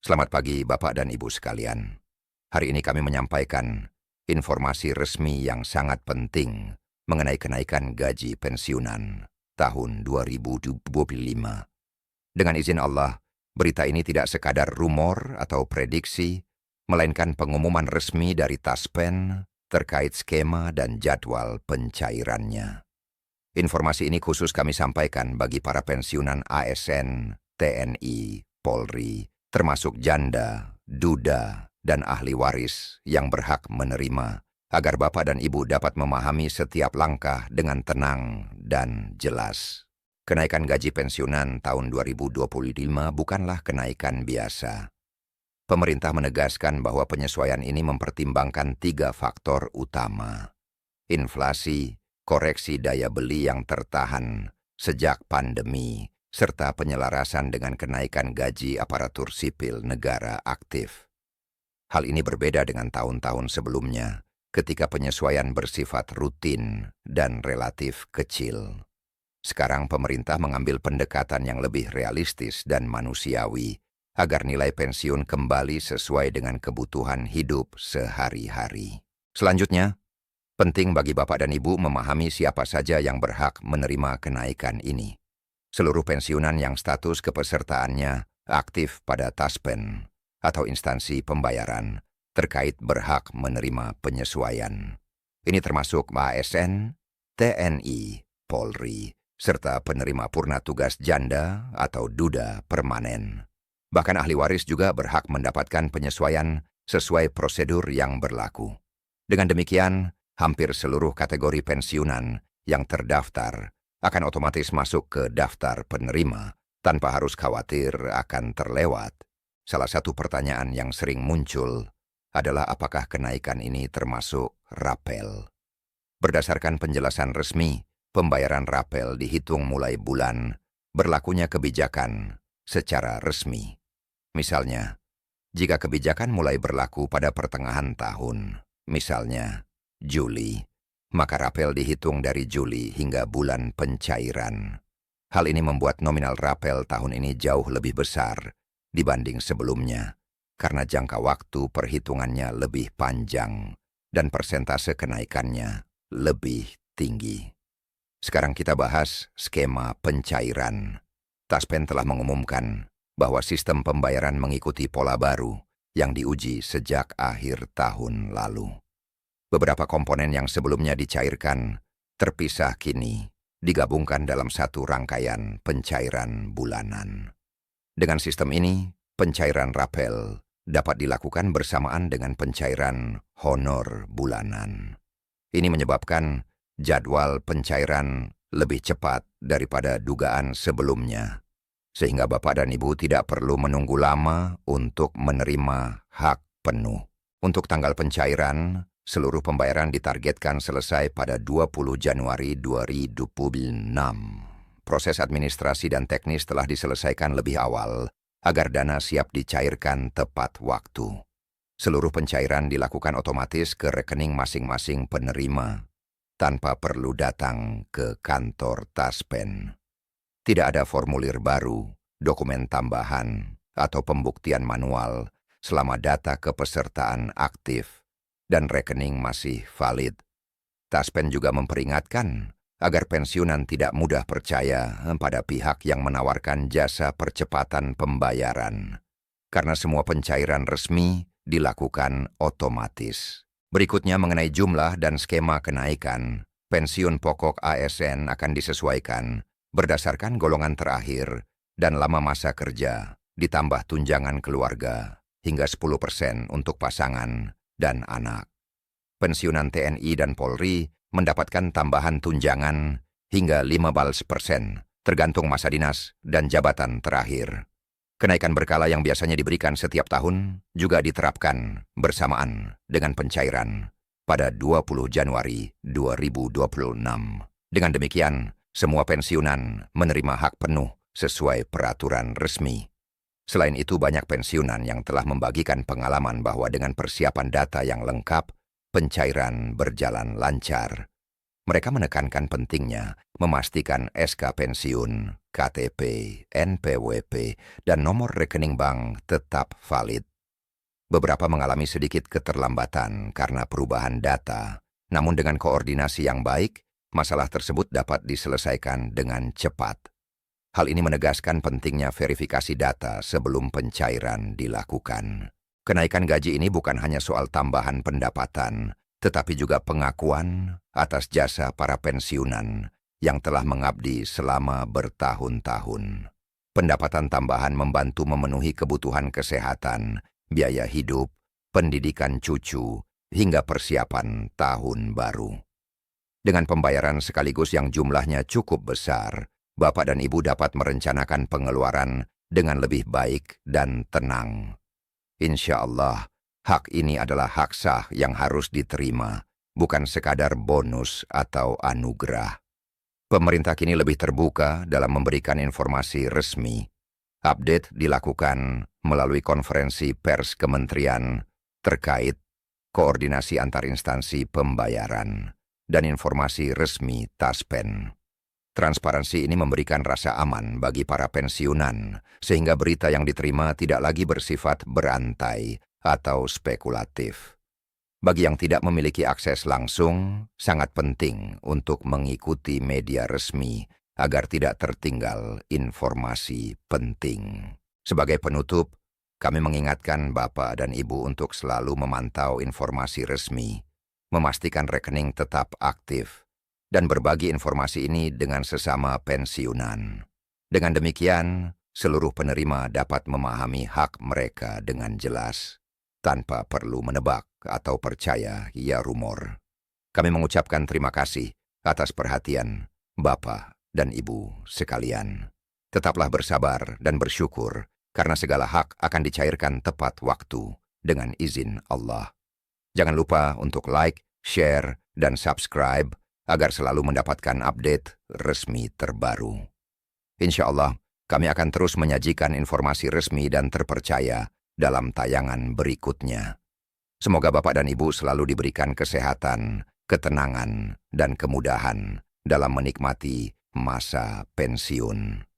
Selamat pagi Bapak dan Ibu sekalian. Hari ini kami menyampaikan informasi resmi yang sangat penting mengenai kenaikan gaji pensiunan tahun 2025. Dengan izin Allah, berita ini tidak sekadar rumor atau prediksi, melainkan pengumuman resmi dari Taspen terkait skema dan jadwal pencairannya. Informasi ini khusus kami sampaikan bagi para pensiunan ASN, TNI, Polri, termasuk janda, duda, dan ahli waris yang berhak menerima, agar Bapak dan Ibu dapat memahami setiap langkah dengan tenang dan jelas. Kenaikan gaji pensiunan tahun 2025 bukanlah kenaikan biasa. Pemerintah menegaskan bahwa penyesuaian ini mempertimbangkan 3 faktor utama: inflasi, koreksi daya beli yang tertahan sejak pandemi, serta penyelarasan dengan kenaikan gaji aparatur sipil negara aktif. Hal ini berbeda dengan tahun-tahun sebelumnya, ketika penyesuaian bersifat rutin dan relatif kecil. Sekarang pemerintah mengambil pendekatan yang lebih realistis dan manusiawi, agar nilai pensiun kembali sesuai dengan kebutuhan hidup sehari-hari. Selanjutnya, penting bagi Bapak dan Ibu memahami siapa saja yang berhak menerima kenaikan ini. Seluruh pensiunan yang status kepesertaannya aktif pada Taspen atau instansi pembayaran terkait berhak menerima penyesuaian. Ini termasuk ASN, TNI, Polri, serta penerima purna tugas janda atau duda permanen. Bahkan ahli waris juga berhak mendapatkan penyesuaian sesuai prosedur yang berlaku. Dengan demikian, hampir seluruh kategori pensiunan yang terdaftar akan otomatis masuk ke daftar penerima tanpa harus khawatir akan terlewat. Salah satu pertanyaan yang sering muncul adalah apakah kenaikan ini termasuk rapel. Berdasarkan penjelasan resmi, pembayaran rapel dihitung mulai bulan berlakunya kebijakan secara resmi. Misalnya, jika kebijakan mulai berlaku pada pertengahan tahun, misalnya Juli, maka rapel dihitung dari Juli hingga bulan pencairan. Hal ini membuat nominal rapel tahun ini jauh lebih besar dibanding sebelumnya, karena jangka waktu perhitungannya lebih panjang dan persentase kenaikannya lebih tinggi. Sekarang kita bahas skema pencairan. Taspen telah mengumumkan bahwa sistem pembayaran mengikuti pola baru yang diuji sejak akhir tahun lalu. Beberapa komponen yang sebelumnya dicairkan terpisah kini digabungkan dalam satu rangkaian pencairan bulanan. Dengan sistem ini, pencairan rapel dapat dilakukan bersamaan dengan pencairan honor bulanan. Ini menyebabkan jadwal pencairan lebih cepat daripada dugaan sebelumnya, sehingga Bapak dan Ibu tidak perlu menunggu lama untuk menerima hak penuh. Untuk tanggal pencairan, seluruh pembayaran ditargetkan selesai pada 20 Januari 2026. Proses administrasi dan teknis telah diselesaikan lebih awal agar dana siap dicairkan tepat waktu. Seluruh pencairan dilakukan otomatis ke rekening masing-masing penerima tanpa perlu datang ke kantor Taspen. Tidak ada formulir baru, dokumen tambahan, atau pembuktian manual selama data kepesertaan aktif dan rekening masih valid. Taspen juga memperingatkan agar pensiunan tidak mudah percaya pada pihak yang menawarkan jasa percepatan pembayaran, karena semua pencairan resmi dilakukan otomatis. Berikutnya mengenai jumlah dan skema kenaikan, pensiun pokok ASN akan disesuaikan berdasarkan golongan terakhir dan lama masa kerja, ditambah tunjangan keluarga hingga 10% untuk pasangan dan anak. Pensiunan TNI dan Polri mendapatkan tambahan tunjangan hingga 15%, tergantung masa dinas dan jabatan terakhir. Kenaikan berkala yang biasanya diberikan setiap tahun juga diterapkan bersamaan dengan pencairan pada 20 Januari 2026. Dengan demikian, semua pensiunan menerima hak penuh sesuai peraturan resmi. Selain itu, banyak pensiunan yang telah membagikan pengalaman bahwa dengan persiapan data yang lengkap, pencairan berjalan lancar. Mereka menekankan pentingnya memastikan SK pensiun, KTP, NPWP, dan nomor rekening bank tetap valid. Beberapa mengalami sedikit keterlambatan karena perubahan data, namun dengan koordinasi yang baik, masalah tersebut dapat diselesaikan dengan cepat. Hal ini menegaskan pentingnya verifikasi data sebelum pencairan dilakukan. Kenaikan gaji ini bukan hanya soal tambahan pendapatan, tetapi juga pengakuan atas jasa para pensiunan yang telah mengabdi selama bertahun-tahun. Pendapatan tambahan membantu memenuhi kebutuhan kesehatan, biaya hidup, pendidikan cucu, hingga persiapan tahun baru. Dengan pembayaran sekaligus yang jumlahnya cukup besar, Bapak dan Ibu dapat merencanakan pengeluaran dengan lebih baik dan tenang. Insya Allah, hak ini adalah hak sah yang harus diterima, bukan sekadar bonus atau anugerah. Pemerintah kini lebih terbuka dalam memberikan informasi resmi. Update dilakukan melalui konferensi pers kementerian terkait koordinasi antar instansi pembayaran dan informasi resmi Taspen. Transparansi ini memberikan rasa aman bagi para pensiunan, sehingga berita yang diterima tidak lagi bersifat berantai atau spekulatif. Bagi yang tidak memiliki akses langsung, sangat penting untuk mengikuti media resmi agar tidak tertinggal informasi penting. Sebagai penutup, kami mengingatkan Bapak dan Ibu untuk selalu memantau informasi resmi, memastikan rekening tetap aktif, dan berbagi informasi ini dengan sesama pensiunan. Dengan demikian, seluruh penerima dapat memahami hak mereka dengan jelas, tanpa perlu menebak atau percaya ya rumor. Kami mengucapkan terima kasih atas perhatian Bapak dan Ibu sekalian. Tetaplah bersabar dan bersyukur, karena segala hak akan dicairkan tepat waktu dengan izin Allah. Jangan lupa untuk like, share, dan subscribe agar selalu mendapatkan update resmi terbaru. Insya Allah, kami akan terus menyajikan informasi resmi dan terpercaya dalam tayangan berikutnya. Semoga Bapak dan Ibu selalu diberikan kesehatan, ketenangan, dan kemudahan dalam menikmati masa pensiun.